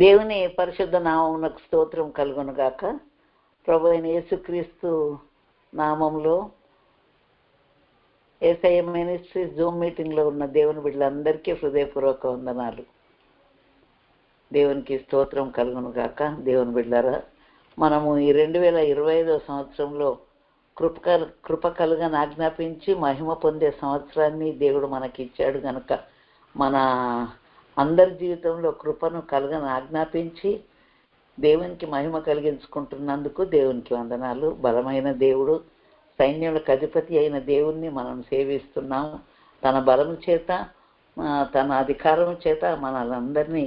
దేవుని పరిశుద్ధ నామమునకు స్తోత్రం కలుగును గాక. ప్రభు అయిన యేసుక్రీస్తు నామంలో యేసయ్య మినిస్ట్రీస్ జూమ్ మీటింగ్లో ఉన్న దేవుని బిడ్డలందరికీ హృదయపూర్వక వందనాలు. దేవునికి స్తోత్రం కలుగును గాక. దేవుని బిడ్డలారా, మనము ఈ 2025 సంవత్సరంలో కృప కలుగని ఆజ్ఞాపించి మహిమ పొందే సంవత్సరాన్ని దేవుడు మనకిచ్చాడు గనుక మన అందరి జీవితంలో కృపను కలుగని ఆజ్ఞాపించి దేవునికి మహిమ కలిగించుకుంటున్నందుకు దేవునికి వందనాలు. బలమైన దేవుడు, సైన్యులకు అధిపతి అయిన దేవుణ్ణి మనం సేవిస్తున్నాము. తన బలము చేత, తన అధికారము చేత మనలందరినీ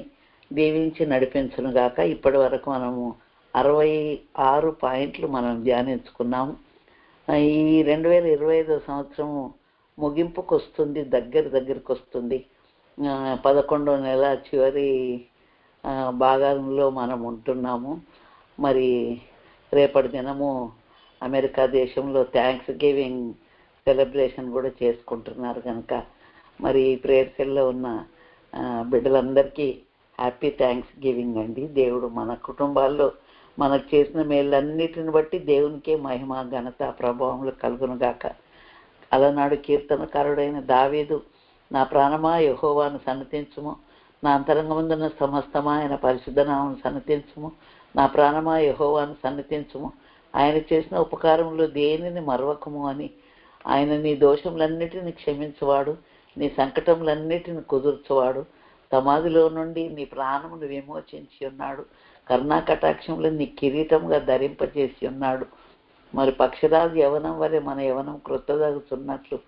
దీవించి నడిపించునుగాక. ఇప్పటి వరకు మనము 66 పాయింట్లు మనం ధ్యానించుకున్నాము. ఈ 2025 సంవత్సరము ముగింపుకు వస్తుంది, దగ్గరకు వస్తుంది. 11వ నెల చివరి భాగంలో మనం ఉంటున్నాము. మరి రేపటి దినము అమెరికా దేశంలో థ్యాంక్స్ గివింగ్ సెలబ్రేషన్ కూడా చేసుకుంటున్నారు కనుక మరి ప్రేయర్ సెల్లో ఉన్న బిడ్డలందరికీ హ్యాపీ థ్యాంక్స్ గివింగ్ అండి. దేవుడు మన కుటుంబాల్లో మనకు చేసిన మేళ్ళన్నిటిని బట్టి దేవునికే మహిమ, ఘనత, ప్రభావములు కలుగునుగాక. అలనాడు కీర్తనకారుడైన దావీదు, నా ప్రాణమా యెహోవాను సన్నతించుము, నా అంతరంగమందున్న సమస్తమా ఆయన పరిశుద్ధ నామమును సన్నతించుము, నా ప్రాణమా యెహోవాను సన్నతించుము, ఆయన చేసిన ఉపకారములు దేనిని మరవకము అని. ఆయన నీ దోషములన్నిటిని క్షమించువాడు, నీ సంకటములన్నిటిని కుదుర్చువాడు, సమాధిలో నుండి నీ ప్రాణమును విమోచించి ఉన్నాడు, కరుణా కటాక్షములు నీ కిరీటముగా ధరింపజేసి ఉన్నాడు. మరి పక్షిరాజు యవనం వలె మన యవనం క్రొత్తదగుతున్నట్లు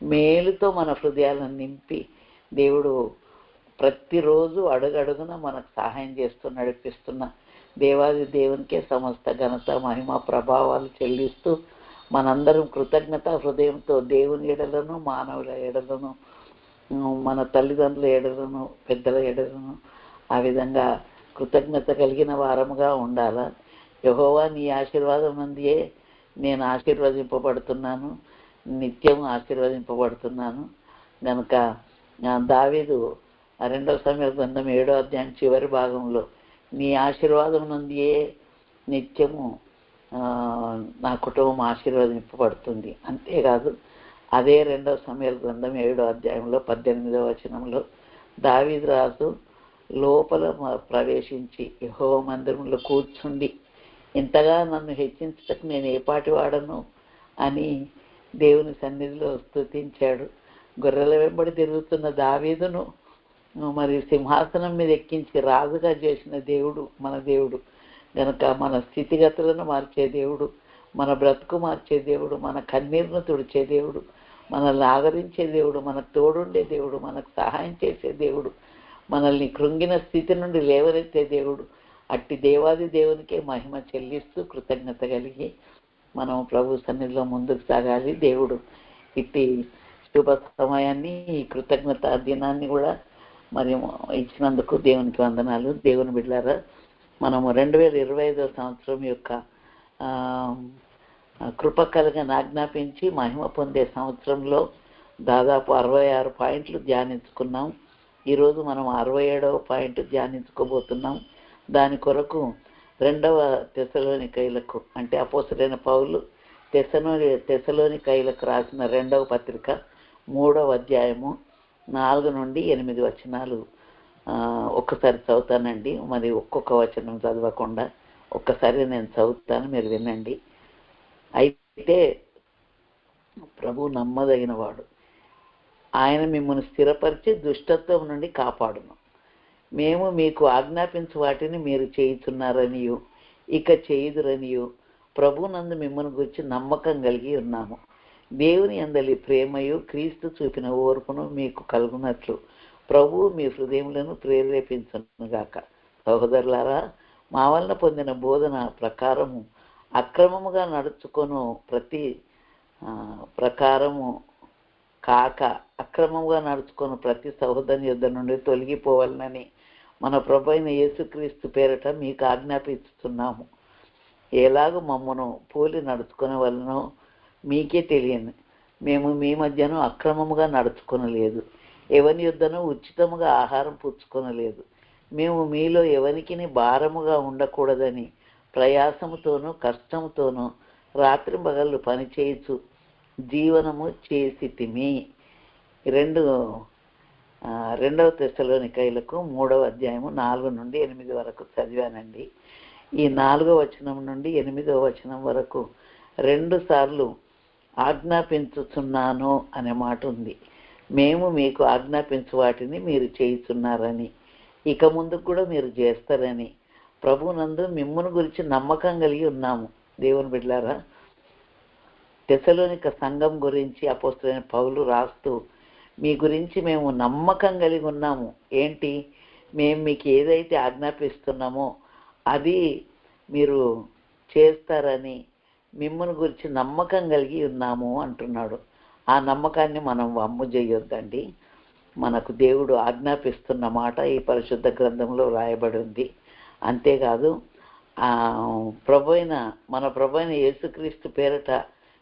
మేలుతో మన హృదయాలను నింపి దేవుడు ప్రతిరోజు అడుగడుగున మనకు సహాయం చేస్తూ నడిపిస్తున్న దేవాది దేవునికే సమస్త ఘనత, మహిమ, ప్రభావాలు చెల్లిస్తూ మనందరం కృతజ్ఞత హృదయంతో దేవుని ఎడలను, మానవుల ఎడలను, మన తల్లిదండ్రుల ఎడలను, పెద్దల ఎడలను ఆ విధంగా కృతజ్ఞత కలిగిన వారముగా ఉండాలా. యెహోవా నీ ఆశీర్వాదం అందియే నేను ఆశీర్వదింపబడుతున్నాను, నిత్యం ఆశీర్వదింపబడుతున్నాను కనుక దావీదు 2 సమూయేలు గ్రంథం 7వ అధ్యాయం చివరి భాగంలో నీ ఆశీర్వాదం నందియే నిత్యము నా కుటుంబం ఆశీర్వదింపబడుతుంది. అంతేకాదు అదే 2 సమూయేలు గ్రంథం 7వ అధ్యాయంలో 18వ వచనంలో దావీదు రాజు లోపల ప్రవేశించి యెహోవా మందిరంలో కూర్చుండి, ఇంతగా నన్ను హెచ్చించటకు నేను ఏ పాటి వాడను అని దేవుని సన్నిధిలో స్తుతించాడు. గొర్రెల వెంబడి తిరుగుతున్న దావీదును మరి సింహాసనం మీద ఎక్కించి రాజుగా చేసిన దేవుడు మన దేవుడు గనక మన స్థితిగతులను మార్చే దేవుడు, మన బ్రతుకు మార్చే దేవుడు, మన కన్నీరును తుడిచే దేవుడు, మనల్ని ఆదరించే దేవుడు, మనకు తోడుండే దేవుడు, మనకు సహాయం చేసే దేవుడు, మనల్ని కృంగిన స్థితి నుండి లేవనెత్తే దేవుడు. అట్టి దేవాది దేవునికే మహిమ చెల్లిస్తూ కృతజ్ఞత కలిగి మనం ప్రభు సన్నిధిలో ముందుకు సాగాలి. దేవుడు ఇట్టి శుభ సమయాన్ని, ఈ కృతజ్ఞత దినాన్ని కూడా మరి ఇచ్చినందుకు దేవునికి వందనాలు. దేవుని బిడ్డలారా, మనము 2025 సంవత్సరం యొక్క కృప కలుగని ఆజ్ఞాపించి మహిమ పొందే సంవత్సరంలో దాదాపు 66 పాయింట్లు ధ్యానించుకున్నాం. ఈరోజు మనం 67వ పాయింట్ ధ్యానించుకోబోతున్నాం. దాని కొరకు 2వ తెస్సలోనికైలకు అంటే అపోస్తలుడైన పౌలు తెస్సలోనికైలకు రాసిన 2వ పత్రిక 3వ అధ్యాయము 4 నుండి 8 వచనాలు ఒక్కసారి చదువుతానండి. మరి ఒక్కొక్క వచనం చదవకుండా ఒక్కసారి నేను చదువుతాను, మీరు వినండి. అయితే ప్రభు నమ్మదగిన వాడు, ఆయన మిమ్మల్ని స్థిరపరిచి దుష్టత్వం నుండి కాపాడును. మేము మీకు ఆజ్ఞాపించు వాటిని మీరు చేయుచున్నారనియు ఇక చేయుదురనియు ప్రభునందు మిమ్మల్ని గురించి నమ్మకం కలిగి ఉన్నాము. దేవుని యందలి ప్రేమయు క్రీస్తు చూపిన ఓర్పును మీకు కలుగునట్లు ప్రభు మీ హృదయములను ప్రేరేపించునుగాక. సహోదరులారా, మా వలన పొందిన బోధన ప్రకారము అక్రమముగా నడుచుకొను ప్రతి ప్రకారము కాక అక్రమంగా నడుచుకున్న ప్రతి సహోదరుని యుద్ధ నుండి తొలగిపోవాలని మన ప్రభు అయిన యేసుక్రీస్తు పేరట మీకు ఆజ్ఞాపిస్తున్నాము. ఎలాగో మమ్మను పోలి నడుచుకునే వలనో మీకే తెలియను. మేము మీ మధ్యను అక్రమముగా నడుచుకొనలేదు, ఎవని యుద్ధను ఉచితముగా ఆహారం పుచ్చుకొనలేదు. మేము మీలో ఎవరికిని భారముగా ఉండకూడదని ప్రయాసముతోనూ కష్టముతోనూ రాత్రింబగళ్ళు పనిచేయచ్చు జీవనము చేసితిమి. రెండవ తెస్సలోనికైలకు 3వ అధ్యాయము 4 నుండి 8 వరకు చదివానండి. ఈ 4వ వచనం నుండి 8వ వచనం వరకు 2 సార్లు ఆజ్ఞాపించుచున్నాను అనే మాట ఉంది. మేము మీకు ఆజ్ఞాపించు వాటిని మీరు చేయుచున్నారని, ఇక ముందుకు కూడా మీరు చేస్తారని ప్రభునందు మిమ్మును గురించి నమ్మకం కలిగి ఉన్నాము. దేవుని బిడ్డలారా, తెస్సలోనిక సంఘం గురించి అపోస్తలుడైన పౌలు రాస్తూ, మీ గురించి మేము నమ్మకం కలిగి ఉన్నాము. ఏంటి? మేము మీకు ఏదైతే ఆజ్ఞాపిస్తున్నామో అది మీరు చేస్తారని మిమ్మల్ని గురించి నమ్మకం కలిగి ఉన్నాము అంటున్నాడు. ఆ నమ్మకాన్ని మనం వమ్ము చేయొద్దండి. మనకు దేవుడు ఆజ్ఞాపిస్తున్న మాట ఈ పరిశుద్ధ గ్రంథంలో రాయబడి ఉంది. అంతేకాదు మన ప్రభు అయిన యేసుక్రీస్తు పేరట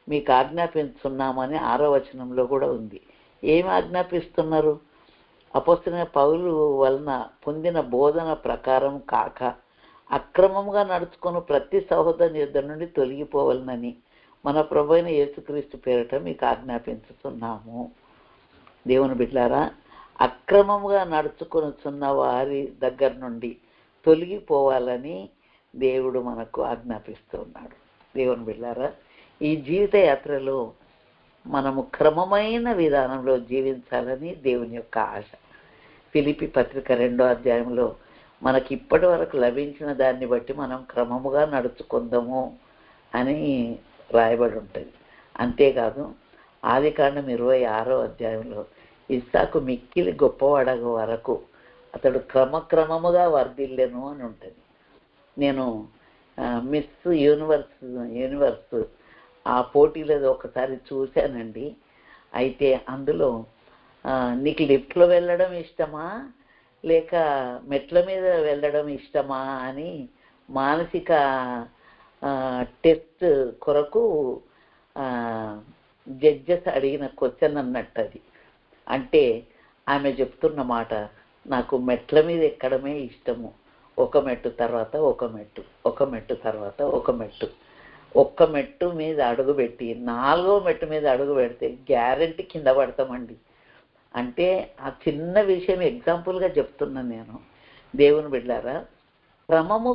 మీకు ఆజ్ఞాపిస్తున్నామని 6వ వచనంలో కూడా ఉంది. ఏమి ఆజ్ఞాపిస్తున్నారు? అపోస్తలుడైన పౌలు వలన పొందిన బోధన ప్రకారం కాక అక్రమంగా నడుచుకుని ప్రతి సహోదరుని యుద్ధ నుండి తొలగిపోవాలనని మన ప్రభు అయిన యేసుక్రీస్తు పేరట మీకు ఆజ్ఞాపించుతున్నాము. దేవుని బిడ్డలారా, అక్రమంగా నడుచుకొనుచున్న వారి దగ్గర నుండి తొలగిపోవాలని దేవుడు మనకు ఆజ్ఞాపిస్తున్నాడు. దేవుని బిడ్డలారా, ఈ జీవిత యాత్రలో మనము క్రమమైన విధానంలో జీవించాలని దేవుని యొక్క ఆశ. ఫిలిప్పీ పత్రిక 2వ అధ్యాయంలో మనకి ఇప్పటి వరకు లభించిన దాన్ని బట్టి మనం క్రమముగా నడుచుకుందాము అని రాయబడి ఉంటుంది. అంతేకాదు ఆదికాండం 26వ అధ్యాయంలో ఇస్సాకు మిక్కిలి గొప్పవాడగ వరకు అతడు క్రమక్రమముగా వర్ధిల్లెను అని ఉంటుంది. నేను మిస్ యూనివర్స్ ఆ పోటీలో ఒకసారి చూశానండి. అయితే అందులో నీకు లిఫ్ట్లో వెళ్ళడం ఇష్టమా లేక మెట్ల మీద వెళ్ళడం ఇష్టమా అని మానసిక టెస్ట్ కొరకు జడ్జెస్ అడిగిన క్వశ్చన్ అన్నట్టు అది. అంటే ఆమె చెప్తున్న మాట, నాకు మెట్ల మీద ఎక్కడమే ఇష్టము. ఒక మెట్టు తర్వాత ఒక మెట్టు, ఒక మెట్టు తర్వాత ఒక మెట్టు, ఒక్క మెట్టు మీద అడుగుపెట్టి 4వ మెట్టు మీద అడుగు పెడితే గ్యారెంటీ కింద పడతామండి. అంటే ఆ చిన్న విషయం ఎగ్జాంపుల్గా చెప్తున్నాను నేను. దేవుని బిడ్డలారా, క్రమము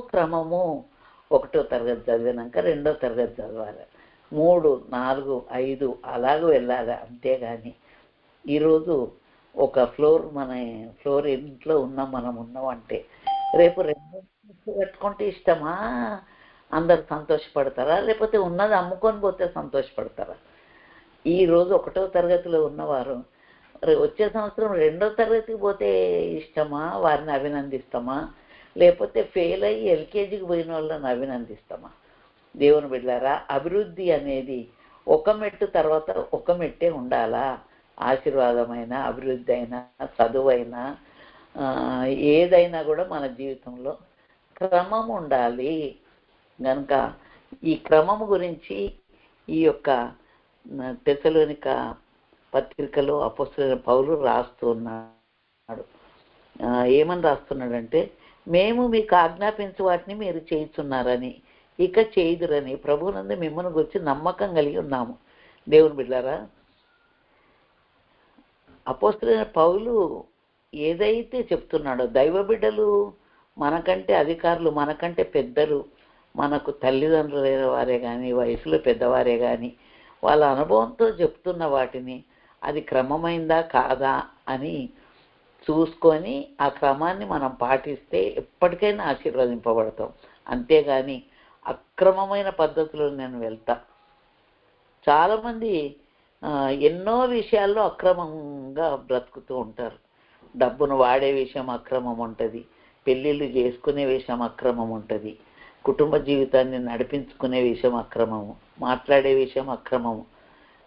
1వ తరగతి చదివినాక 2వ తరగతి చదవాలి, 3, 4, 5 అలాగూ వెళ్ళాలి. అంతేగాని ఈరోజు ఒక మన ఫ్లోర్ ఇంట్లో మనం ఉన్నామంటే రేపు 2 కట్టుకుంటే ఇష్టమా? అందరు సంతోషపడతారా? లేకపోతే ఉన్నది అమ్ముకొని పోతే సంతోషపడతారా? ఈరోజు 1వ తరగతిలో ఉన్నవారు వచ్చే సంవత్సరం 2వ తరగతికి పోతే ఇష్టమా? వారిని అభినందిస్తామా? లేకపోతే ఫెయిల్ అయ్యి ఎల్కేజీకి పోయిన వాళ్ళని అభినందిస్తామా? దేవుని బిడ్డలారా, అభివృద్ధి అనేది ఒక మెట్టు తర్వాత ఒక మెట్టే ఉండాలా? ఆశీర్వాదమైన, అభివృద్ధి అయినా, చదువైనా, ఏదైనా కూడా మన జీవితంలో క్రమం ఉండాలి. కనుక ఈ క్రమము గురించి ఈ యొక్క తెస్సలోనిక పత్రికలో అపోస్తలుడైన పౌలు రాస్తున్నాడు. ఏమని రాస్తున్నాడంటే, మేము మీకు ఆజ్ఞాపించు వాటిని మీరు చేయుచున్నారని, ఇక చేయుదురని ప్రభువునందు మిమ్మల్ని గురించి నమ్మకం కలిగి ఉన్నాము. దేవుని బిడ్డలారా, అపోస్తలుడైన పౌలు ఏదైతే చెప్తున్నాడో, దైవ బిడ్డలు మనకంటే అధికారులు, మనకంటే పెద్దలు, మనకు తల్లిదండ్రులైన వారే కానీ, వయసులో పెద్దవారే కానీ, వాళ్ళ అనుభవంతో చెప్తున్న వాటిని అది క్రమమైందా కాదా అని చూసుకొని ఆ క్రమాన్ని మనం పాటిస్తే ఎప్పటికైనా ఆశీర్వదింపబడతాం. అంతేగాని అక్రమమైన పద్ధతిలో నేను వెళ్తా. చాలామంది ఎన్నో విషయాల్లో అక్రమంగా బ్రతుకుతూ ఉంటారు. డబ్బును వాడే విషయం అక్రమం ఉంటుంది, పెళ్ళిళ్ళు చేసుకునే విషయం అక్రమం ఉంటుంది, కుటుంబ జీవితాన్ని నడిపించుకునే విషయం అక్రమము, మాట్లాడే విషయం అక్రమము.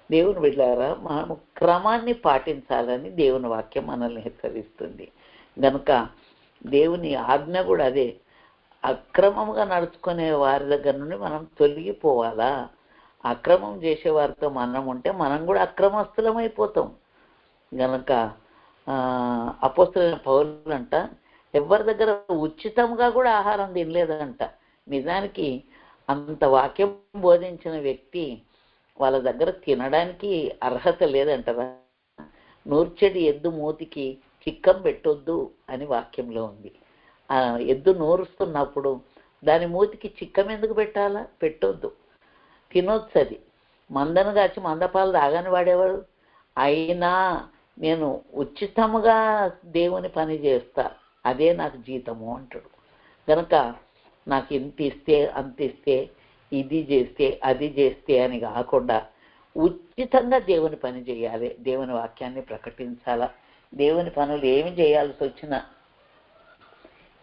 దేవుని బిడ్డలారా, మనము క్రమాన్ని పాటించాలని దేవుని వాక్యం మనల్ని హెచ్చరిస్తుంది. కనుక దేవుని ఆజ్ఞ కూడా అదే. అక్రమంగా నడుచుకునే వారి దగ్గర నుండి మనం తొలగిపోవాలా? అక్రమం చేసే వారితో మనం ఉంటే మనం కూడా అక్రమస్తులం అయిపోతాం. కనుక అపోస్తలుడైన పౌలు అంట, ఎవరి దగ్గర ఉచితంగా కూడా ఆహారం తినలేదంట. నిజానికి అంత వాక్యం బోధించిన వ్యక్తి వాళ్ళ దగ్గర తినడానికి అర్హత లేదంటరా. నూర్చెడి ఎద్దు మూతికి చిక్కం పెట్టొద్దు అని వాక్యంలో ఉంది. ఆ ఎద్దు నూరుస్తున్నప్పుడు దాని మూతికి చిక్కం ఎందుకు పెట్టాలా? పెట్టొద్దు, తినొచ్చు. అది మందను కాచి మందపాలు తాగని వాడేవాడు. అయినా నేను ఉచితముగా దేవుని పని చేస్తా, అదే నాకు జీతము అంటాడు. కనుక నాకు ఇంత ఇస్తే అంత ఇస్తే, ఇది చేస్తే అది చేస్తే అని కాకుండా ఉచితంగా దేవుని పని చేయాలి, దేవుని వాక్యాన్ని ప్రకటించాలా. దేవుని పనులు ఏమి చేయాల్సి వచ్చినా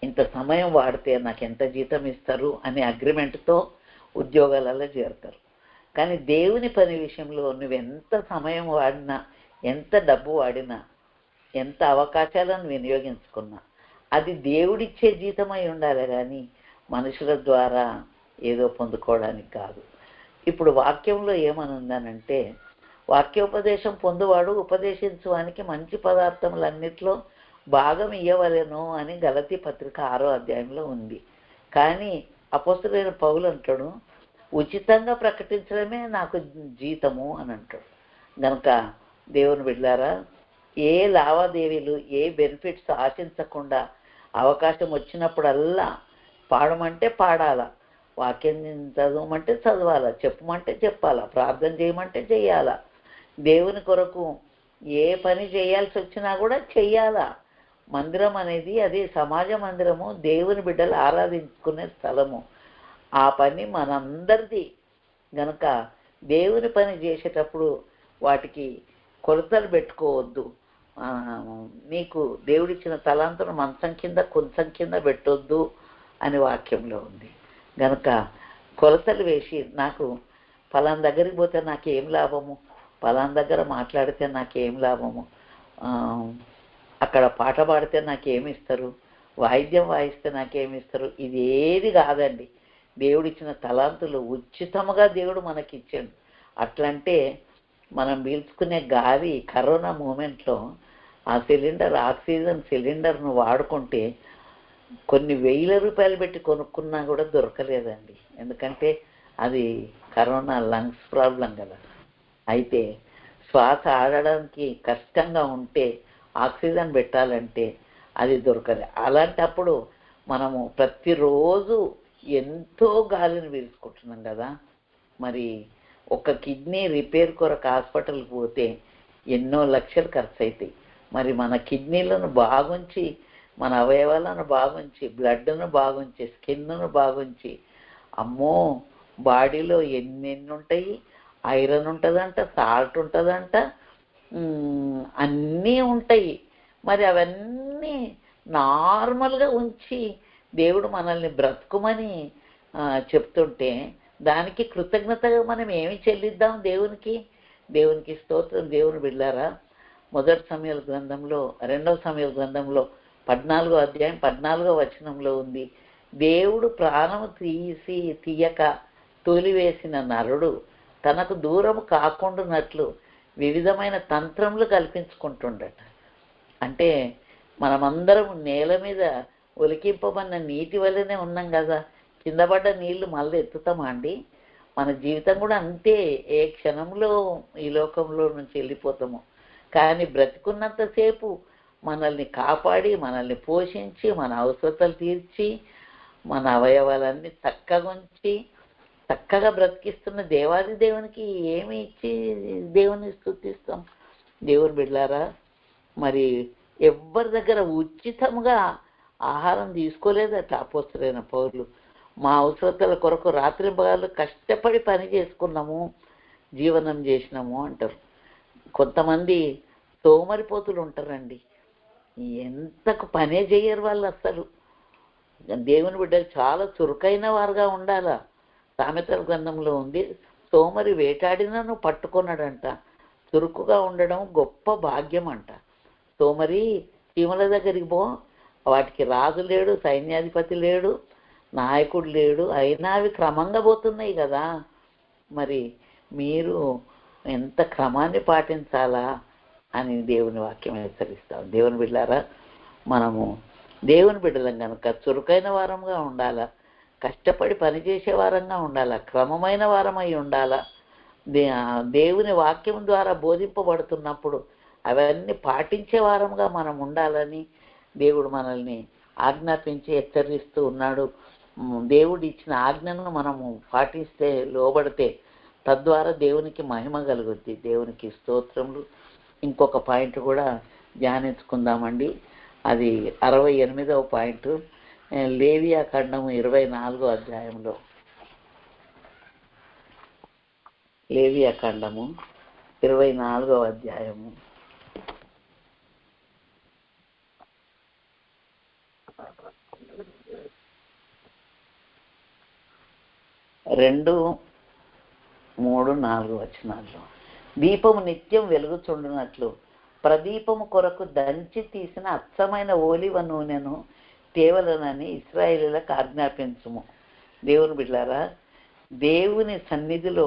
ఇంత సమయం వాడితే నాకు ఎంత జీతం ఇస్తారు అనే అగ్రిమెంట్తో ఉద్యోగాలలో చేరుతారు. కానీ దేవుని పని విషయంలో నువ్వు ఎంత సమయం వాడినా, ఎంత డబ్బు వాడినా, ఎంత అవకాశాలను వినియోగించుకున్నా అది దేవుడిచ్చే జీతమై ఉండాలి, కానీ మనుషుల ద్వారా ఏదో పొందుకోవడానికి కాదు. ఇప్పుడు వాక్యంలో ఏమని ఉందనంటే, వాక్యోపదేశం పొందువాడు ఉపదేశించువానికి మంచి పదార్థములన్నిట్లో భాగం ఇయ్యవలెను అని గలతీ పత్రిక 6వ అధ్యాయంలో ఉంది. కానీ అపోస్తలుడైన పౌలు అంటాడు, ఉచితంగా ప్రకటించడమే నాకు జీతము అని అంటాడు. కనుక దేవుని బిడ్డలారా, ఏ లావాదేవీలు, ఏ బెనిఫిట్స్ ఆశించకుండా అవకాశం వచ్చినప్పుడల్లా పాడమంటే పాడాలా, వాక్యం చదవమంటే చదవాలా, చెప్పమంటే చెప్పాలా, ప్రార్థన చేయమంటే చెయ్యాలా, దేవుని కొరకు ఏ పని చేయాల్సి వచ్చినా కూడా చెయ్యాలా. మందిరం అనేది అది సమాజ మందిరము, దేవుని బిడ్డలు ఆరాధించుకునే స్థలము. ఆ పని మనందరిది. గనుక దేవుని పని చేసేటప్పుడు వాటికి కొలతలు పెట్టుకోవద్దు. నీకు దేవుడిచ్చిన తలాంతును మంచం కింద కొంచెం కింద పెట్టొద్దు అని వాక్యంలో ఉంది. గనుక కొలతలు వేసి, నాకు ఫలానా దగ్గరికి పోతే నాకేం లాభము, ఫలానా దగ్గర మాట్లాడితే నాకేం లాభము, అక్కడ పాట పాడితే నాకేమిస్తారు, వాయిద్యం వాయిస్తే నాకేమిస్తారు, ఇది ఏది కాదండి. దేవుడిచ్చిన తలాంతులు ఉచితముగా దేవుడు మనకిచ్చాడు. అట్లంటే మనం పీల్చుకునే గాలి కరోనా మూమెంట్లో ఆ సిలిండర్, ఆక్సిజన్ సిలిండర్ను వాడుకుంటే కొన్ని వేల రూపాయలు పెట్టి కొనుక్కున్నా కూడా దొరకలేదండి. ఎందుకంటే అది కరోనా లంగ్స్ ప్రాబ్లం కదా. అయితే శ్వాస ఆడడానికి కష్టంగా ఉంటే ఆక్సిజన్ పెట్టాలంటే అది దొరకదు. అలాంటప్పుడు మనము ప్రతిరోజు ఎంతో గాలిని పీల్చుకుంటున్నాం కదా. మరి ఒక కిడ్నీ రిపేర్ కొరకు హాస్పిటల్కి పోతే ఎన్నో లక్షలు ఖర్చు అవుతాయి. మరి మన కిడ్నీలను బాగుంచి, మన అవయవాలను బాగుంచి, బ్లడ్ను బాగుంచి, స్కిన్ను బాగుంచి, అమ్మో బాడీలో ఎన్నెన్ని ఉంటాయి, ఐరన్ ఉంటుందంట, సాల్ట్ ఉంటుందంట, అన్నీ ఉంటాయి. మరి అవన్నీ నార్మల్గా ఉంచి దేవుడు మనల్ని బ్రతుకుమని చెప్తుంటే దానికి కృతజ్ఞతగా మనం ఏమి చెల్లిద్దాం దేవునికి? దేవునికి స్తోత్రం. దేవుని బిడ్డలారా, 1 సమూయేలు గ్రంథంలో 2వ సమూయేలు గ్రంథంలో 14వ అధ్యాయం 14వ వచనంలో ఉంది, దేవుడు ప్రాణము తీయక తోలివేసిన నరుడు తనకు దూరము కాకుండానట్లు వివిధమైన తంత్రములు కల్పించుకుంటుండట. అంటే మనమందరం నేల మీద ఒలికింపబడిన నీటి వల్లనే ఉన్నాం కదా. కింద పడ్డ నీళ్లు మళ్ళీ ఎత్తుతామా అండి? మన జీవితం కూడా అంతే. ఏ క్షణంలో ఈ లోకంలో నుంచి వెళ్ళిపోతాము. కానీ బ్రతికున్నంతసేపు మనల్ని కాపాడి, మనల్ని పోషించి, మన అవసరతలు తీర్చి, మన అవయవాలన్నీ చక్కగా ఉంచి చక్కగా బ్రతికిస్తున్న దేవాది దేవునికి ఏమి ఇచ్చి దేవుని స్తుతిస్తాం? దేవుని బిడ్డలారా, మరి ఎవ్వరి దగ్గర ఉచితంగా ఆహారం తీసుకోలేదట అపోస్తలుడైన పౌలు. మా అవసరతల కొరకు రాత్రింబగళ్ళు కష్టపడి పని చేసుకున్నాము, జీవనం చేసినాము అంటారు. కొంతమంది సోమరిపోతులు ఉంటారండి, ఎంతకు పనే చేయరు వాళ్ళు. అసలు దేవుని బిడ్డలు చాలా చురుకైన వారుగా ఉండాలా. సామెతల గ్రంథంలో ఉంది, సోమరి వేటాడినను పట్టుకున్నాడంట. చురుకుగా ఉండడం గొప్ప భాగ్యం అంట. సోమరి చీమల దగ్గరికి పో, వాటికి రాజు లేడు, సైన్యాధిపతి లేడు, నాయకుడు లేడు, అయినా అవి క్రమంగా పోతున్నాయి కదా. మరి మీరు ఎంత క్రమాన్ని పాటించాలా అని దేవుని వాక్యం హెచ్చరిస్తాం. దేవుని బిడ్డలారా, మనము దేవుని బిడ్డలం కనుక చురుకైన వారంగా ఉండాలా, కష్టపడి పనిచేసే వారంగా ఉండాలా, క్రమమైన వారమై ఉండాలా. దేవుని వాక్యం ద్వారా బోధింపబడుతున్నప్పుడు అవన్నీ పాటించే వారంగా మనం ఉండాలని దేవుడు మనల్ని ఆజ్ఞాపించి హెచ్చరిస్తూ ఉన్నాడు. దేవుడు ఇచ్చిన ఆజ్ఞను మనము పాటిస్తే, లోబడితే తద్వారా దేవునికి మహిమ కలుగుద్ది. దేవునికి స్తోత్రములు. ఇంకొక పాయింట్ కూడా ధ్యానించుకుందామండి. అది 68వ పాయింట్. లేవియా ఖండము 24వ అధ్యాయంలో, లేవియా ఖండము 24వ అధ్యాయము 2, 3, 4 వచనాల్లో, దీపము నిత్యం వెలుగుచుండునట్లు ప్రదీపము కొరకు దంచి తీసిన అచ్చమైన ఓలివ నూనెను తేవలనని ఇశ్రాయేలీయులకు ఆజ్ఞాపించుము. దేవుని బిడ్డలారా, దేవుని సన్నిధిలో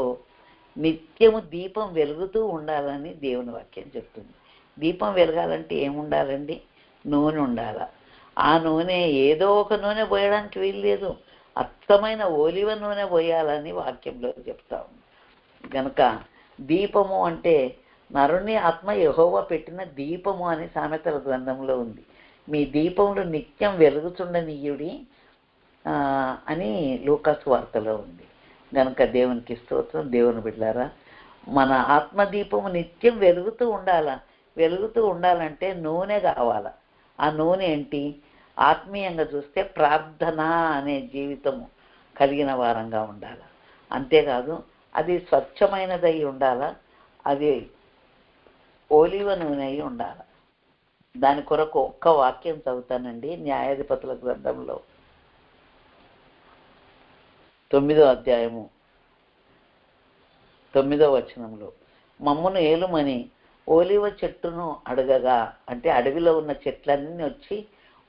నిత్యము దీపం వెలుగుతూ ఉండాలని దేవుని వాక్యం చెప్తుంది. దీపం వెలగాలంటే ఏముండాలండి? నూనె ఉండాల. ఆ నూనె ఏదో ఒక నూనె పోయడానికి వీల్లేదు, అచ్చమైన ఓలివ నూనె పోయాలని వాక్యంలో చెప్తాము. కనుక దీపము అంటే నరుని ఆత్మ యెహోవా పెట్టిన దీపము అని సామెతల గ్రంథంలో ఉంది. మీ దీపములు నిత్యం వెలుగుచుండనీయుడి అని లూకాసు వార్తలో ఉంది. కనుక దేవునికి స్తోత్రం. దేవుని బిడ్డలారా, మన ఆత్మదీపము నిత్యం వెలుగుతూ ఉండాలా. వెలుగుతూ ఉండాలంటే నూనె కావాల. ఆ నూనె ఏంటి? ఆత్మీయంగా చూస్తే ప్రార్థన అనే జీవితము కలిగిన వారంగా ఉండాల. అంతేకాదు అది స్వచ్ఛమైనదై ఉండాలా, అది ఓలివ నూనె అయి ఉండాల. దాని కొరకు ఒక్క వాక్యం చదువుతానండి. న్యాయాధిపతుల గ్రంథంలో 9వ అధ్యాయము 9వ వచనంలో, మమ్మును ఏలుమని ఓలివ చెట్టును అడగగా, అంటే అడవిలో ఉన్న చెట్లన్నీ వచ్చి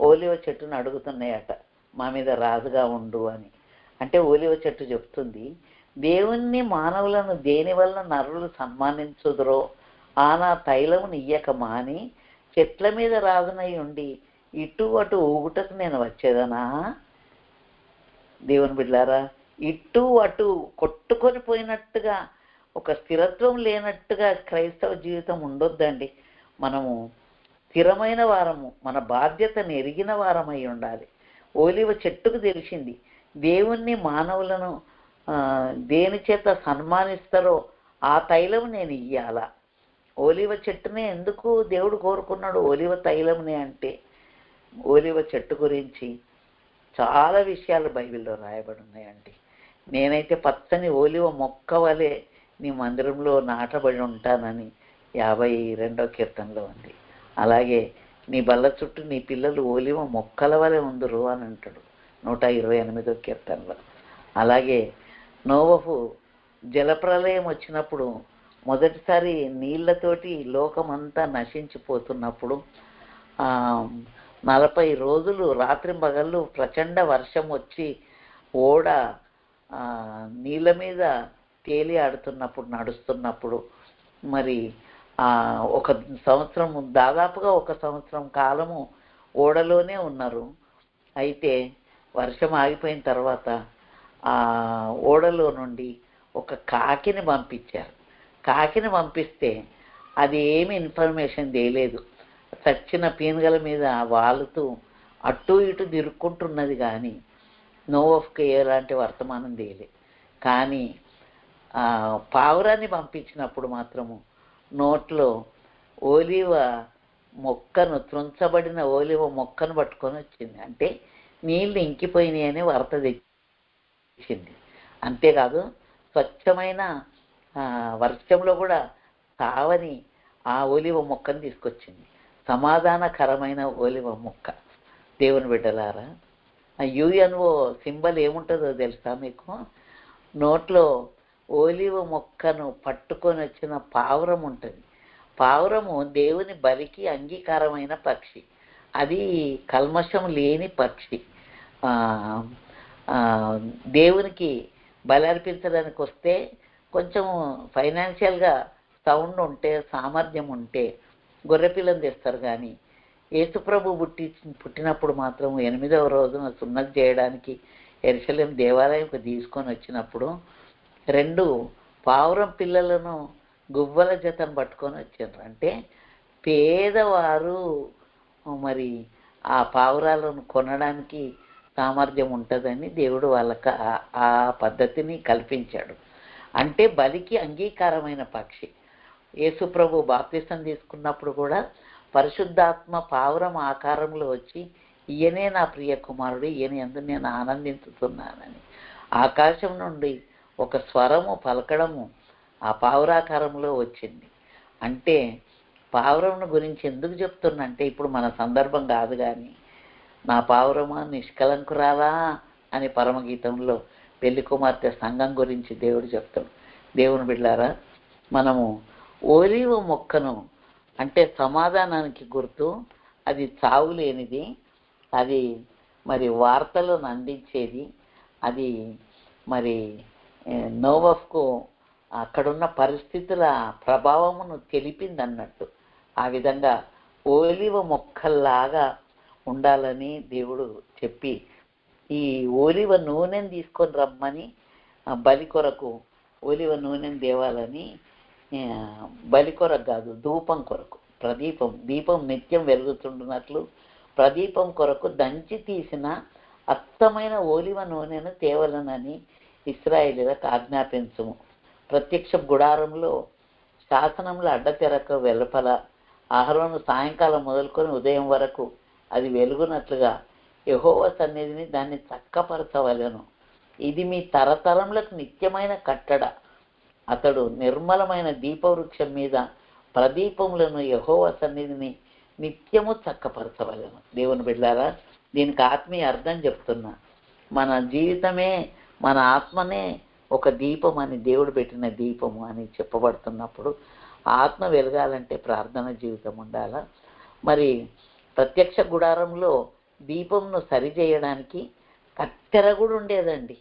ఓలివ చెట్టును అడుగుతున్నాయట, మా మీద రాజుగా ఉండు అని. అంటే ఓలివ చెట్టు చెప్తుంది, దేవుణ్ణి మానవులను దేని వల్ల నరులు సన్మానించుదురో ఆనా తైలమును ఇయ్యక మాని చెట్ల మీద రాజునై ఉండి ఇటు అటు ఊగుటకు నేను వచ్చేదనా? దేవుని బిడ్డలారా, ఇటు అటు కొట్టుకొని పోయినట్టుగా, ఒక స్థిరత్వం లేనట్టుగా క్రైస్తవ జీవితం ఉండొద్దండి. మనము స్థిరమైన వారము, మన బాధ్యతను ఎరిగిన వారమై ఉండాలి. ఓలివ చెట్టుకు తెలిసింది దేవుణ్ణి మానవులను దేని చేత సన్మానిస్తారో ఆ తైలం నేను ఇయ్యాలా. ఓలివ చెట్టునే ఎందుకు దేవుడు కోరుకున్నాడు? ఓలివ తైలంనే అంటే ఓలివ చెట్టు గురించి చాలా విషయాలు బైబిల్లో రాయబడి ఉన్నాయండి. నేనైతే పచ్చని ఓలివ మొక్క వలె నీ మందిరంలో నాటబడి ఉంటానని 52వ కీర్తనలో ఉంది. అలాగే నీ బల్ల చుట్టూ నీ పిల్లలు ఓలివ మొక్కల వలె ఉందరు అని అంటాడు 128వ కీర్తనలో. అలాగే నోవహు జలప్రలయం వచ్చినప్పుడు, మొదటిసారి నీళ్లతోటి లోకమంతా నశించిపోతున్నప్పుడు 40 రోజులు రాత్రింబగళ్ళు ప్రచండ వర్షం వచ్చి ఓడ నీళ్ళ మీద తేలి ఆడుతున్నప్పుడు, నడుస్తున్నప్పుడు, మరి ఒక సంవత్సరం, దాదాపుగా 1 సంవత్సరం కాలము ఓడలోనే ఉన్నారు. అయితే వర్షం ఆగిపోయిన తర్వాత ఆ ఓడలో నుండి ఒక కాకిని పంపించారు. కాకిని పంపిస్తే అది ఏమి ఇన్ఫర్మేషన్ తెలియలేదు. చచ్చిన పీనుగల మీద వాలుతూ అటు ఇటు తిరుక్కుంటున్నది, కానీ నోవహుకి ఎలాంటి వర్తమానం తెలియదు. కానీ పావురాన్ని పంపించినప్పుడు మాత్రము నోట్లో ఓలివ మొక్కను, త్రుంచబడిన ఓలివ మొక్కను పట్టుకొని వచ్చింది. అంటే నీళ్ళు ఇంకిపోయినాయి అని వార్త తెచ్చింది. అంతేకాదు స్వచ్ఛమైన వర్షంలో కూడా తావని ఆ ఓలివ మొక్కను తీసుకొచ్చింది. సమాధానకరమైన ఓలివ మొక్క. దేవుని బిడ్డలారా, యుఎన్ఓ సింబల్ ఏముంటుందో తెలుసా మీకు? నోట్లో ఓలివ మొక్కను పట్టుకొని వచ్చిన పావురం ఉంటుంది. పావురము దేవుని బలికి అంగీకారమైన పక్షి. అది కల్మషం లేని పక్షి. దేవునికి బలి అర్పించడానికి వస్తే కొంచెం ఫైనాన్షియల్గా సౌండ్ ఉంటే, సామర్థ్యం ఉంటే గొర్రెపిల్లని తెస్తారు. కానీ యేసుప్రభు పుట్టినప్పుడు మాత్రం 8వ రోజున సున్నతి చేయడానికి యెరూషలేం దేవాలయంకు తీసుకొని వచ్చినప్పుడు 2 పావురం పిల్లలను గువ్వల జతను పట్టుకొని వచ్చారు. అంటే పేదవారు మరి ఆ పావురాలను కొనడానికి సామర్థ్యం ఉంటుందని దేవుడు వాళ్ళకి ఆ పద్ధతిని కల్పించాడు. అంటే బలికి అంగీకారమైన పక్షి. యేసుప్రభు బాప్తిసం తీసుకున్నప్పుడు కూడా పరిశుద్ధాత్మ పావురం ఆకారంలో వచ్చి ఈయనే నా ప్రియ కుమారుడు, ఈయన యందు నేను ఆనందించుతున్నానని ఆకాశం నుండి ఒక స్వరము పలకడము ఆ పావురాకారంలో వచ్చింది. అంటే పావురంను గురించి ఎందుకు చెప్తున్నంటే, ఇప్పుడు మన సందర్భం కాదు కానీ నా పావురమా నిష్కలంకురాలా అని పరమగీతంలో పెళ్లి కుమార్తె సంఘం గురించి దేవుడు చెప్తాడు. దేవుని బిడ్డలారా, మనము ఒలీవ మొక్కను అంటే సమాధానానికి గుర్తు, అది చావు లేనిది, అది మరి వార్తలను అందించేది, అది మరి నోవహుకు అక్కడున్న పరిస్థితుల ప్రభావమును తెలిపింది అన్నట్టు. ఆ విధంగా ఒలీవ మొక్కల్లాగా ఉండాలని దేవుడు చెప్పి ఈ ఒలీవ నూనెను తీసుకొని రమ్మని బలి కొరకు ఒలీవ నూనెను తేవాలని, బలి కొరకు కాదు ధూపం కొరకు దీపం నిత్యం వెలుగుతుంటున్నట్లు ప్రదీపం కొరకు దంచి తీసిన అత్తమైన ఒలీవ నూనెను తేవలనని ఇశ్రాయేలీయులకు ఆజ్ఞాపించుము. ప్రత్యక్ష గుడారంలో శాసనంలో అడ్డతెరకు వెలుపల అహరోను సాయంకాలం మొదలుకొని ఉదయం వరకు అది వెలుగునట్లుగా యెహోవా సన్నిధిని దాన్ని చక్కపరచవలెను. ఇది మీ తరతరములకు నిత్యమైన కట్టడ. అతడు నిర్మలమైన దీపవృక్షం మీద ప్రదీపములను యెహోవా సన్నిధిని నిత్యము చక్కపరచవలెను. దేవుని బిడ్డలారా, దీనికి ఆత్మీయ అర్థం చెప్తున్నా. మన జీవితమే, మన ఆత్మనే ఒక దీపం అని, దేవుడు పెట్టిన దీపము అని చెప్పబడుతున్నప్పుడు ఆత్మ వెలగాలంటే ప్రార్థన జీవితం ఉండాలా. మరి ప్రత్యక్ష గుడారంలో దీపంను సరిచేయడానికి కత్తెర కూడా ఉండేదండి.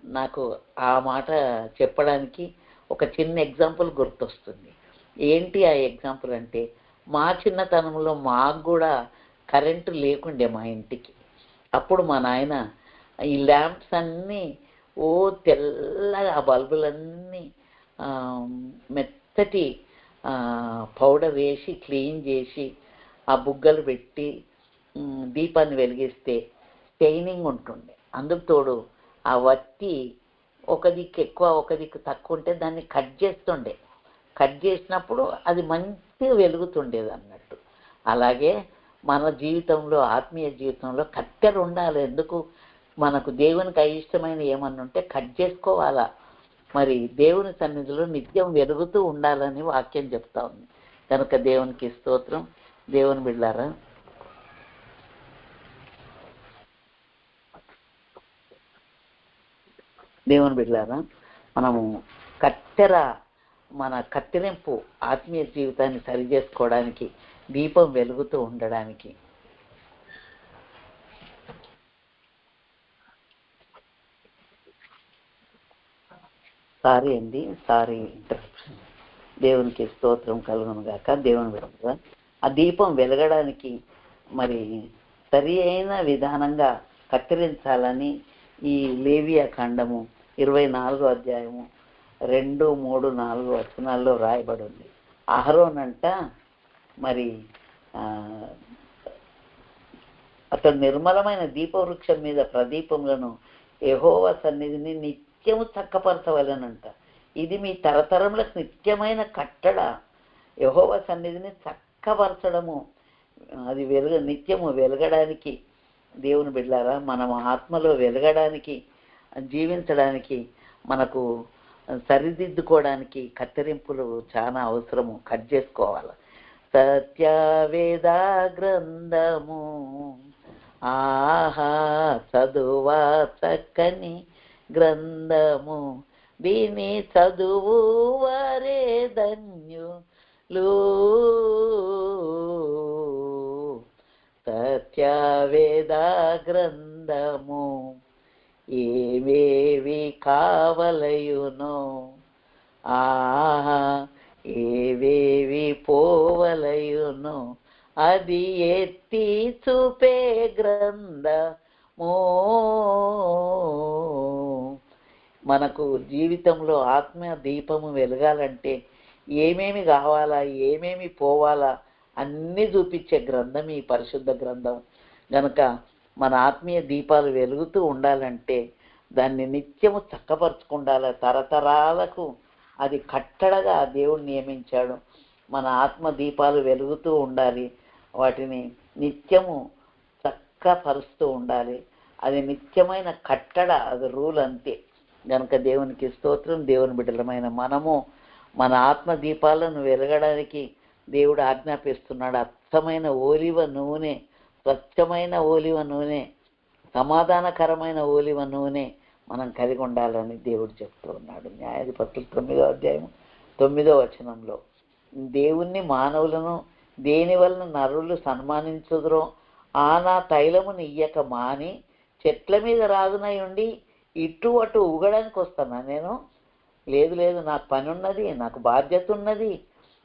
నాకు ఆ మాట చెప్పడానికి ఒక చిన్న ఎగ్జాంపుల్ గుర్తొస్తుంది. ఏంటి ఆ ఎగ్జాంపుల్ అంటే, మా చిన్నతనంలో మాకు కూడా కరెంటు లేకుండే మా ఇంటికి. అప్పుడు మా నాయన ఈ ల్యాంప్స్ అన్నీ తెల్లగా ఆ బల్బులన్నీ మెత్తటి పౌడర్ వేసి క్లీన్ చేసి ఆ బుగ్గలు పెట్టి దీపాన్ని వెలిగిస్తే షైనింగ్ ఉంటుండే. అందుకు తోడు ఆ వత్తి ఒక దిక్కు ఎక్కువ ఒక దిక్కు తక్కువ ఉంటే దాన్ని కట్ చేస్తుండే. కట్ చేసినప్పుడు అది మంచిగా వెలుగుతుండేది అన్నట్టు. అలాగే మన జీవితంలో, ఆత్మీయ జీవితంలో కత్తెర ఉండాలి. ఎందుకు? మనకు దేవునికి అయిష్టమైన ఏమన్నా ఉంటే కట్ చేసుకోవాలా. మరి దేవుని సన్నిధిలో నిత్యం వెలుగుతూ ఉండాలని వాక్యం చెప్తా ఉంది. కనుక దేవునికి స్తోత్రం. దేవుని బిడ్డలారా, మనము మన కత్తిరింపు ఆత్మీయ జీవితాన్ని సరి చేసుకోవడానికి, దీపం వెలుగుతూ ఉండడానికి. సారీ దేవునికి స్తోత్రం కలుగును గాక. దేవుని బిడ్డలారా, ఆ దీపం వెలగడానికి మరి సరి అయిన విధానంగా కత్తిరించాలని ఈ లేవియా ఖండము 24వ అధ్యాయము 2, 3, 4 వచనాల్లో రాయబడి ఉంది. అహరోనంట మరి అతడు నిర్మలమైన దీపవృక్షం మీద ప్రదీపములను యెహోవా సన్నిధిని నిత్యము చక్కపరచవలెనంట. ఇది మీ తరతరములకు నిత్యమైన కట్టడ. యెహోవా సన్నిధిని చక్కపరచడము, అది నిత్యము వెలగడానికి. దేవుని బిడ్డలారా, మనం ఆత్మలో వెలగడానికి, జీవించడానికి, మనకు సరిదిద్దుకోవడానికి కత్తిరింపులు చాలా అవసరము. కట్ చేసుకోవాలి. సత్యవేద గ్రంథము ఆహా చదువా చక్కని గ్రంథము, దీని చదువు వారే ధన్యులు. సత్యవేద గ్రంథము ఏవేవి కావలయునో, ఆహా ఏవేవి పోవలయునో అది ఎత్తి చూపే గ్రంథమో. మనకు జీవితంలో ఆత్మ దీపము వెలగాలంటే ఏమేమి కావాలా, ఏమేమి పోవాలా అన్నీ చూపించే గ్రంథం ఈ పరిశుద్ధ గ్రంథం. గనుక మన ఆత్మీయ దీపాలు వెలుగుతూ ఉండాలంటే దాన్ని నిత్యము చక్కపరుచుకుండాలి. తరతరాలకు అది కట్టడగా దేవుడు నియమించాడు. మన ఆత్మ దీపాలు వెలుగుతూ ఉండాలి, వాటిని నిత్యము చక్కపరుస్తూ ఉండాలి. అది నిత్యమైన కట్టడ, అది రూల్ అంతే. గనుక దేవునికి స్తోత్రం. దేవుని బిడ్డలమైన మనము మన ఆత్మ దీపాలను వెలగడానికి దేవుడు ఆజ్ఞాపిస్తున్నాడు. అచ్చమైన ఓలివ నూనె, స్వచ్ఛమైన ఓలివ నూనె, సమాధానకరమైన ఓలివ నూనె మనం కలిగి ఉండాలని దేవుడు చెప్తూ ఉన్నాడు. న్యాయాధిపతులు 9వ అధ్యాయం 9వ వచనంలో, దేవుణ్ణి మానవులను దేని వలన నరులు సన్మానించుదురో ఆ నా తైలమును ఇయ్యక మాని చెట్ల మీద రాజునై ఉండి ఇటు అటు ఊగడానికి వస్తానా నేను? లేదు లేదు, నాకు పని ఉన్నది, నాకు బాధ్యత ఉన్నది.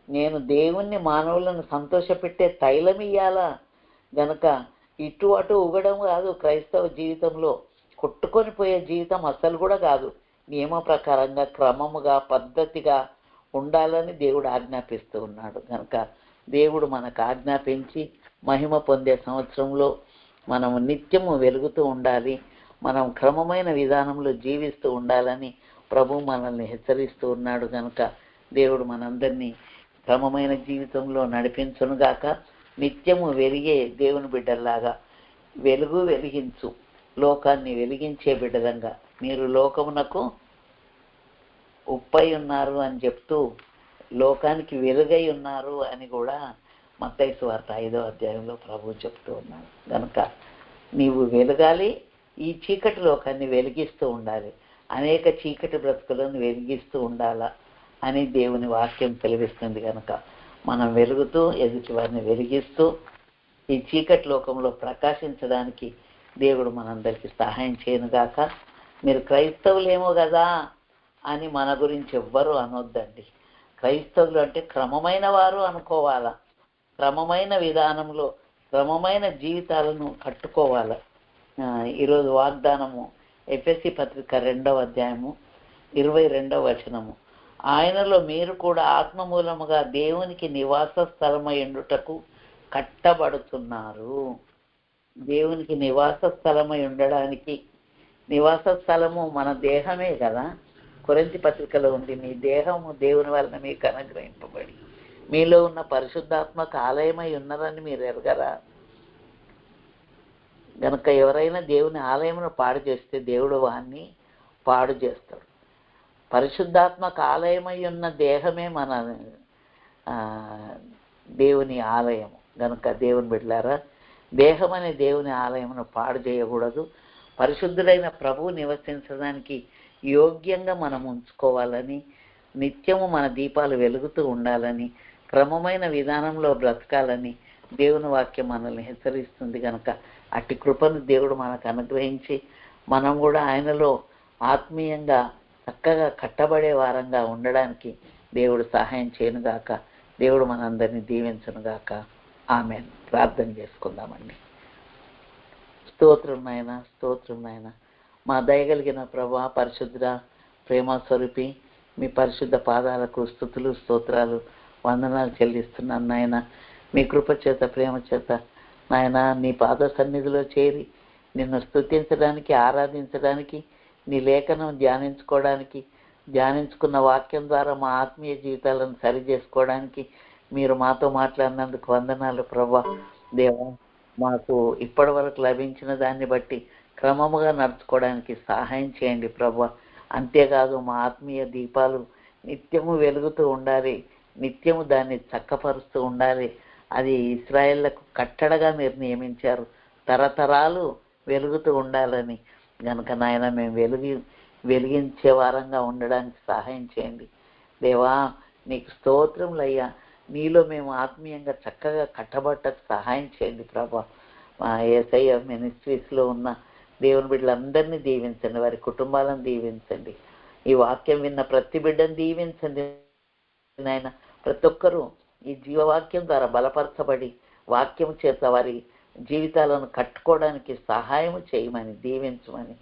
నేను దేవుణ్ణి మానవులను సంతోషపెట్టే తైలం ఇయ్యాలా. గనక ఇటు అటు ఊగడం కాదు క్రైస్తవ జీవితంలో. కొట్టుకొని పోయే జీవితం అస్సలు కూడా కాదు. నియమ ప్రకారంగా, క్రమముగా, పద్ధతిగా ఉండాలని దేవుడు ఆజ్ఞాపిస్తూ ఉన్నాడు. కనుక దేవుడు మనకు ఆజ్ఞాపించి మహిమ పొందే సంవత్సరంలో మనము నిత్యము వెలుగుతూ ఉండాలి, మనం క్రమమైన విధానంలో జీవిస్తూ ఉండాలని ప్రభు మనల్ని హెచ్చరిస్తూ ఉన్నాడు. కనుక దేవుడు మనందరినీ క్రమమైన జీవితంలో నడిపించునుగాక. నిత్యము వెలిగే దేవుని బిడ్డల్లాగా వెలుగు వెలిగించు, లోకాన్ని వెలిగించే బిడ్డలంగా మీరు లోకమునకు ఉప్పై ఉన్నారు అని చెప్తూ లోకానికి వెలుగై ఉన్నారు అని కూడా మత్తయి సువార్త 5వ అధ్యాయంలో ప్రభు చెప్తూ ఉన్నాడు. కనుక నీవు వెలగాలి, ఈ చీకటి లోకాన్ని వెలిగిస్తూ ఉండాలి, అనేక చీకటి బ్రతుకులను వెలిగిస్తూ ఉండాలా అని దేవుని వాక్యం తెలివిస్తుంది. కనుక మనం వెలుగుతూ ఎదుటి వారిని వెలిగిస్తూ ఈ చీకటి లోకంలో ప్రకాశించడానికి దేవుడు మనందరికీ సహాయం చేయనుగాక. మీరు క్రైస్తవులేమో కదా అని మన గురించి ఎవ్వరూ అనొద్దండి. క్రైస్తవులు అంటే క్రమమైన వారు అనుకోవాలా, క్రమమైన విధానంలో క్రమమైన జీవితాలను కట్టుకోవాలి. ఈరోజు వాగ్దానము ఎఫెసీ పత్రిక 2వ అధ్యాయము 22వ వచనము, ఆయనలో మీరు కూడా ఆత్మ మూలముగా దేవునికి నివాస స్థలమై ఉండుటకు కట్టబడుతున్నారు. దేవునికి నివాస స్థలమై ఉండడానికి, నివాస స్థలము మన దేహమే కదా. కొరింథీ పత్రికలో ఉంది, మీ దేహము దేవుని వలన మీకు అనుగ్రహింపబడి మీలో ఉన్న పరిశుద్ధాత్మక ఆలయమై ఉన్నారని మీరు ఎరగరా. గనుక ఎవరైనా దేవుని ఆలయమును పాడు చేస్తే దేవుడు వాన్ని పాడు చేస్తాడు. పరిశుద్ధాత్మక ఆలయమై ఉన్న దేహమే మన దేవుని ఆలయము. గనుక దేవుని బిడ్డలారా, దేహం అనే దేవుని ఆలయమును పాడు చేయకూడదు. పరిశుద్ధుడైన ప్రభువు నివసించడానికి యోగ్యంగా మనం ఉంచుకోవాలని, నిత్యము మన దీపాలు వెలుగుతూ ఉండాలని, క్రమమైన విధానంలో బ్రతకాలని దేవుని వాక్యం మనల్ని హెచ్చరిస్తుంది. కనుక అట్టి కృపను దేవుడు మనకు అనుగ్రహించి మనం కూడా ఆయనలో ఆత్మీయంగా చక్కగా కట్టబడే వారంగా ఉండడానికి దేవుడు సహాయం చేయనుగాక. దేవుడు మనందరినీ దీవించునుగాక. ఆమేన్. ప్రార్థన చేసుకుందామండి. స్తోత్రం నాయనా, స్తోత్రం నాయనా. మా దయగలిగిన ప్రభా, పరిశుద్ధ ప్రేమ స్వరూపి, మీ పరిశుద్ధ పాదాలకు స్తుతులు, స్తోత్రాలు, వందనాలు చెల్లిస్తున్నాను నాయన. మీ కృప చేత, ప్రేమ చేత నాయన నీ పాద సన్నిధిలో చేరి నిన్ను స్తుతించడానికి, ఆరాధించడానికి, నీ లేఖనం ధ్యానించుకోవడానికి, ధ్యానించుకున్న వాక్యం ద్వారా మా ఆత్మీయ జీవితాలను సరి చేసుకోవడానికి మీరు మాతో మాట్లాడినందుకు వందనాలు ప్రభా. దేవా, మాకు ఇప్పటి వరకు లభించిన దాన్ని బట్టి క్రమముగా నడుచుకోవడానికి సహాయం చేయండి ప్రభా. అంతేకాదు మా ఆత్మీయ దీపాలు నిత్యము వెలుగుతూ ఉండాలి, నిత్యము దాన్ని చక్కపరుస్తూ ఉండాలి. అది ఇశ్రాయేళ్లకు కట్టడగా మీరు నియమించారు, తరతరాలు వెలుగుతూ ఉండాలని. కనుక నాయన మేము వెలిగించే వారంగా ఉండడానికి సహాయం చేయండి దేవా. నీకు స్తోత్రములయ్యా. నీలో మేము ఆత్మీయంగా చక్కగా కట్టబట్టకు సహాయం చేయండి ప్రభా. మా యేసయ్య మినిస్ట్రీస్లో ఉన్న దేవుని బిడ్డలందరినీ దీవించండి, వారి కుటుంబాలను దీవించండి. ఈ వాక్యం విన్న ప్రతి బిడ్డను దీవించండి నాయన. ప్రతి ఒక్కరూ ఈ జీవవాక్యం ద్వారా బలపరచబడి వాక్యం చేత వారి జీవితాలను కట్టుకోవడానికి సహాయం చేయమని దీవించమని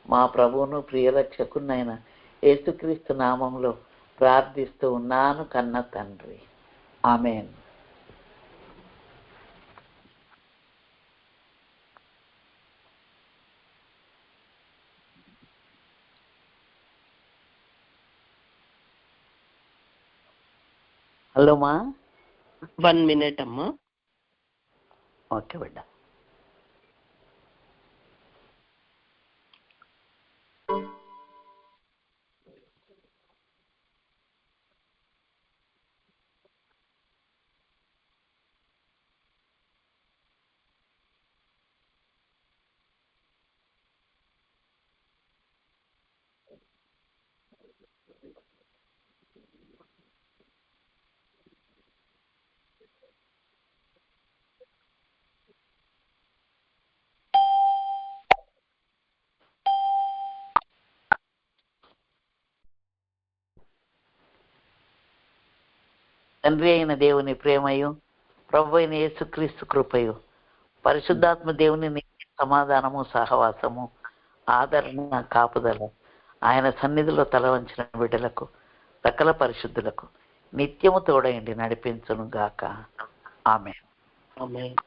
మా ప్రభువును ప్రియరక్షకునైన యేసుక్రీస్తు నామంలో ప్రార్థిస్తూ ఉన్నాను కన్న తండ్రి. ఆమేన్. హలో మా 1 minute అమ్మా. ఓకే బిడ్డ. తండ్రి అయిన దేవుని ప్రేమయు ప్రభు అయిన యేసుక్రీస్తు కృపయు పరిశుద్ధాత్మ దేవుని నిత్య సమాధానము సహవాసము ఆదరణ కాపుదల ఆయన సన్నిధిలో తల వంచిన బిడ్డలకు సకల పరిశుద్ధులకు నిత్యము తోడయండి నడిపించును గాక. ఆమేన్. ఆమేన్.